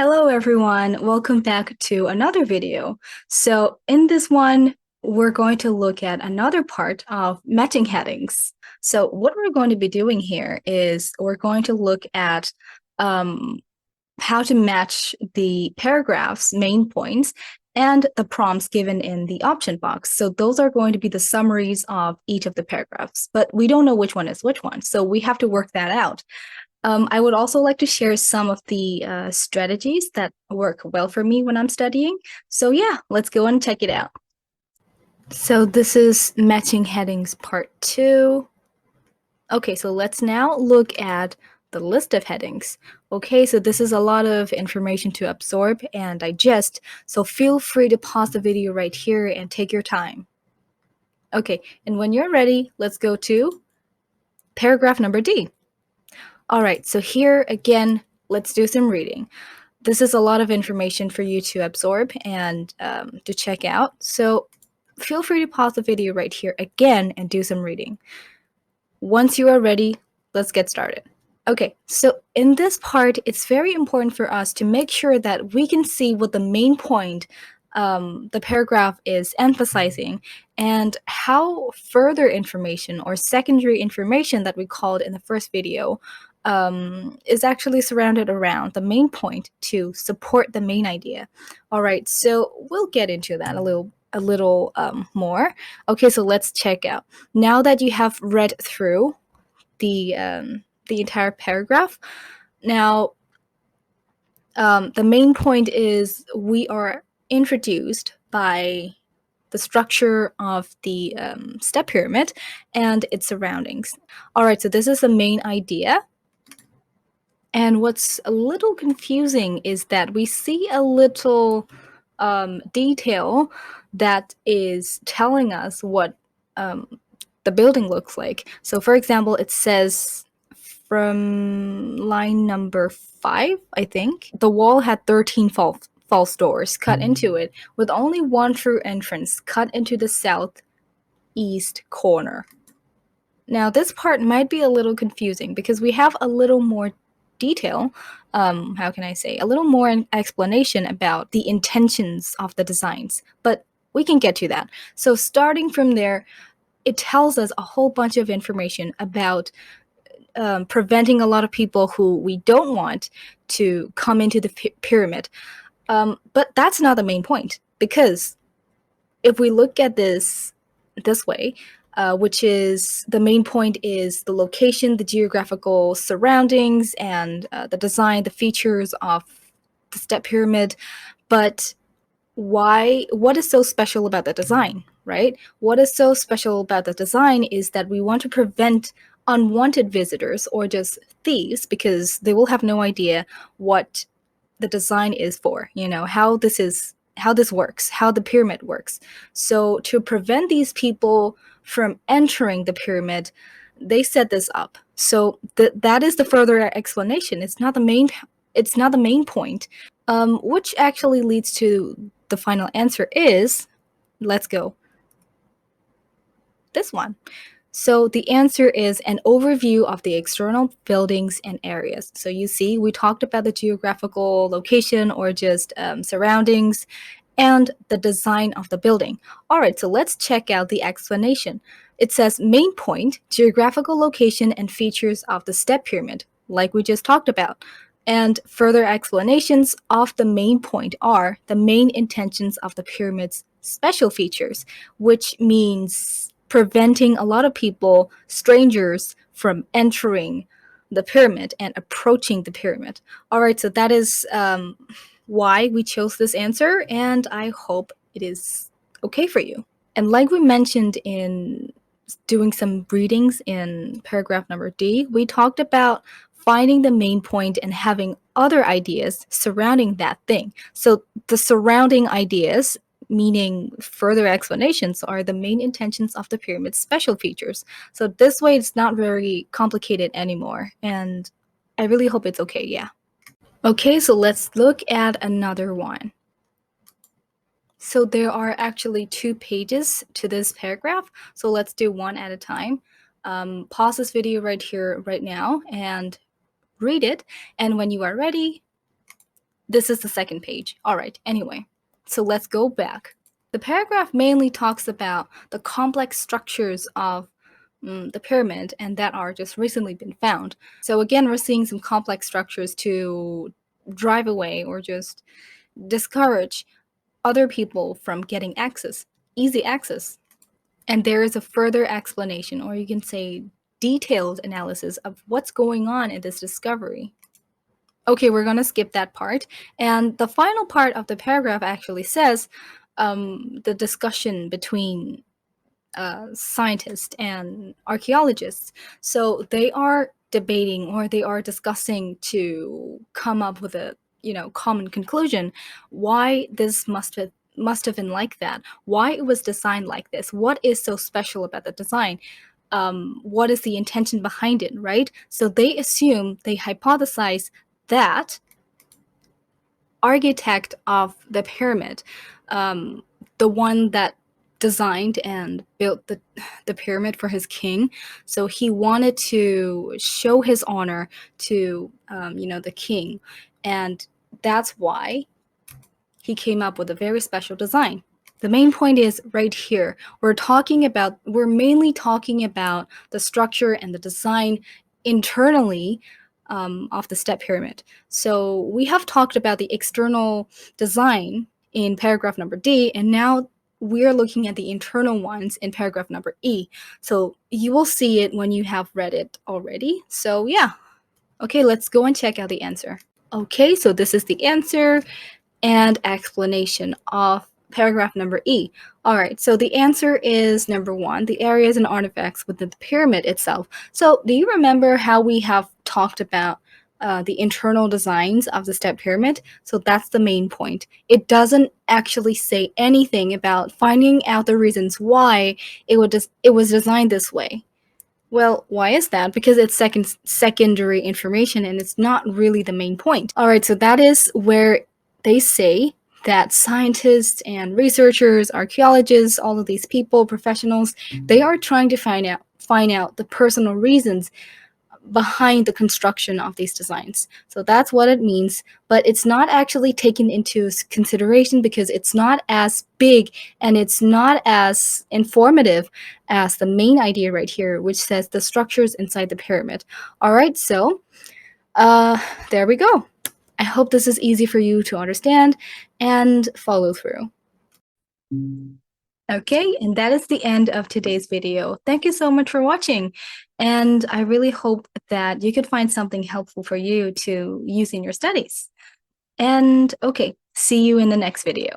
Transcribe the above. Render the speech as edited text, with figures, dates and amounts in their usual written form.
Hello everyone, welcome back to another video. So in this one, we're going to look at another part of matching headings. So what we're going to be doing here is we're going to look at um, how to match the paragraph's main points and the prompts given in the option box. So those are going to be the summaries of each of the paragraphs, but we don't know which one is which one. So we have to work that out. I would also like to share some of the strategies that work well for me when I'm studying. So yeah, let's go and check it out. So this is matching headings part 2. Okay, so let's now look at the list of headings. Okay, so this is a lot of information to absorb and digest, so feel free to pause the video right here and take your time. Okay, and when you're ready, let's go to paragraph number D. All right, so here again, let's do some reading. This is a lot of information for you to absorb and to check out. So feel free to pause the video right here again and do some reading. Once you are ready, let's get started. Okay, so in this part, it's very important for us to make sure that we can see what the main point the paragraph is emphasizing and how further information or secondary information that we called in the first video is actually surrounded around the main point to support the main idea. All right, so we'll get into that a little more. Okay, so let's check out. Now that you have read through the entire paragraph, now the main point is we are introduced by the structure of the step pyramid and its surroundings. All right, so this is the main idea. And what's a little confusing is that we see a little detail that is telling us what the building looks like. So, for example, it says from line number 5, I think, the wall had 13 false doors cut into it, with only one true entrance cut into the southeast corner. Now, this part might be a little confusing because we have a little more detail, how can I say, a little more explanation about the intentions of the designs, but we can get to that. So starting from there, it tells us a whole bunch of information about preventing a lot of people who we don't want to come into the pyramid. But that's not the main point, because if we look at this way, which is the main point is the location, the geographical surroundings, and the design, the features of the step pyramid. But what is so special about the design, right? What is so special about the design is that we want to prevent unwanted visitors or just thieves, because they will have no idea what the design is for, how this works, how the pyramid works. So to prevent these people from entering the pyramid, they set this up. So that is the further explanation. It's not the main point, which actually leads to the final answer is, let's go, this one. So the answer is an overview of the external buildings and areas. So you see, we talked about the geographical location or just surroundings and the design of the building. All right, so let's check out the explanation. It says main point, geographical location and features of the step pyramid, like we just talked about. And further explanations of the main point are the main intentions of the pyramid's special features, which means preventing a lot of people, strangers, from entering the pyramid and approaching the pyramid. All right, so that is why we chose this answer, and I hope it is okay for you. And like we mentioned in doing some readings in paragraph number D, we talked about finding the main point and having other ideas surrounding that thing. So the surrounding ideas, meaning further explanations, are the main intentions of the pyramid's special features. So this way it's not very complicated anymore, and I really hope it's okay, yeah. Okay, so let's look at another one. So there are actually 2 pages to this paragraph, so let's do one at a time. Pause this video right here, right now, and read it, and when you are ready, This is the second page. All right, anyway, so let's go back. The paragraph mainly talks about the complex structures of the pyramid and that are just recently been found. So again, we're seeing some complex structures to drive away or just discourage other people from getting access, easy access. And there is a further explanation, or you can say detailed analysis of what's going on in this discovery. Okay, we're gonna skip that part. And the final part of the paragraph actually says the discussion between scientists and archaeologists. So they are debating or they are discussing to come up with a common conclusion why this must have been like that, why it was designed like this, what is so special about the design, what is the intention behind it, right? So they hypothesize that architect of the pyramid, the one that designed and built the pyramid for his king. So he wanted to show his honor to the king, and that's why he came up with a very special design. The main point is right here. We're mainly talking about the structure and the design internally of the step pyramid. So we have talked about the external design in paragraph number D, and now we're looking at the internal ones in paragraph number E. So you will see it when you have read it already. So yeah. Okay, let's go and check out the answer. Okay, so this is the answer and explanation of paragraph number E. All right, so the answer is number 1, the areas and artifacts within the pyramid itself. So do you remember how we have talked about the internal designs of the step pyramid? So that's the main point. It doesn't actually say anything about finding out the reasons why it was designed this way. Well, why is that? Because it's secondary information and it's not really the main point. All right, so that is where they say that scientists and researchers, archaeologists, all of these people, professionals, they are trying to find out the personal reasons behind the construction of these designs. So that's what it means, but it's not actually taken into consideration because it's not as big and it's not as informative as the main idea right here, which says the structures inside the pyramid. All right, so there we go. I hope this is easy for you to understand and follow through. Okay, and that is the end of today's video. Thank you so much for watching. And I really hope that you could find something helpful for you to use in your studies. And okay, see you in the next video.